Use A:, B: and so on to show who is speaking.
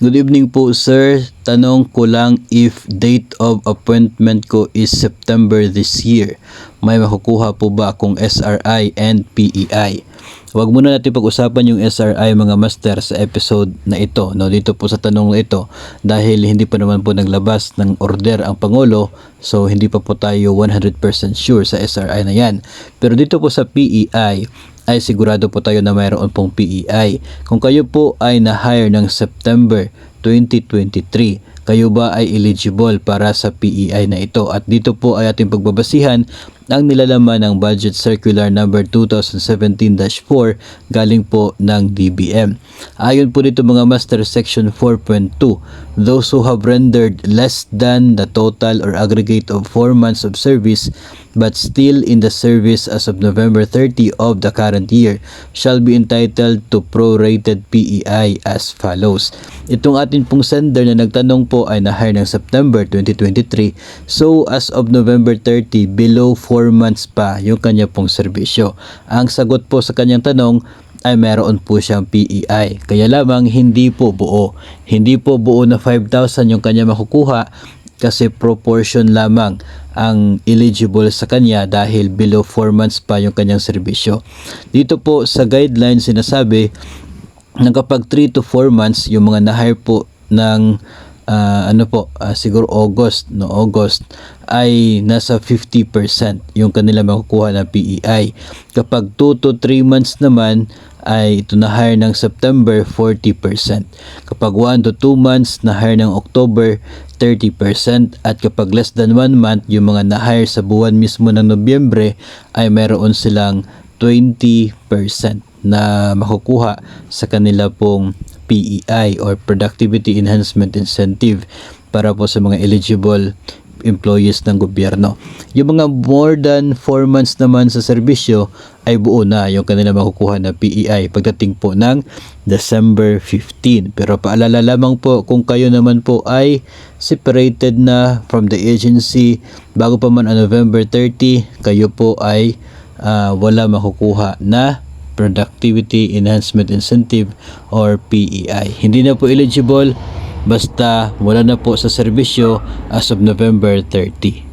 A: Good evening po sir. Tanong ko lang if date of appointment ko is September this year. May makukuha po ba akong SRI and PEI? Huwag muna natin pag-usapan yung SRI mga master sa episode na ito. No, dito po sa tanong na ito dahil hindi pa naman po naglabas ng order ang Pangulo. So hindi pa po tayo 100% sure sa SRI na yan. Pero dito po sa PEI ay sigurado po tayo na mayroon pong PEI. Kung kayo po ay na-hire ng September 2023, kayo ba ay eligible para sa PEI na ito? At dito po ay ating pagbabasihan ang nilalaman ng Budget Circular number 2017-4 galing po ng DBM. Ayon po dito mga master section 4.2, those who have rendered less than the total or aggregate of 4 months of service but still in the service as of November 30 of the current year shall be entitled to prorated PEI as follows. Itong atin pong sender na nagtanong po ay na-hire ng September 2023. So as of November 30, below 4 months pa yung kanya pong serbisyo. Ang sagot po sa kanyang tanong ay meron po siyang PEI. Kaya lamang hindi po buo. Hindi po buo na 5,000 yung kanya makukuha kasi proportion lamang ang eligible sa kanya dahil below 4 months pa yung kanyang serbisyo. Dito po sa guidelines sinasabi na kapag 3 to 4 months yung mga na-hire po ng siguro August ay nasa 50% yung kanila makukuha na PEI. Kapag 2 to 3 months naman ay ito na-hire ng September 40%. Kapag 1 to 2 months na-hire ng October 30% at kapag less than 1 month yung mga na-hire sa buwan mismo ng Nobyembre ay mayroon silang 20% na makukuha sa kanila pong PEI or Productivity Enhancement Incentive para po sa mga eligible employees ng gobyerno. Yung mga more than 4 months naman sa serbisyo ay buo na yung kanila makukuha na PEI pagdating po ng December 15. Pero paalala lamang po kung kayo naman po ay separated na from the agency bago pa man ang November 30, kayo po ay wala makukuha na Productivity Enhancement Incentive or PEI. Hindi na po eligible basta wala na po sa serbisyo as of November 30.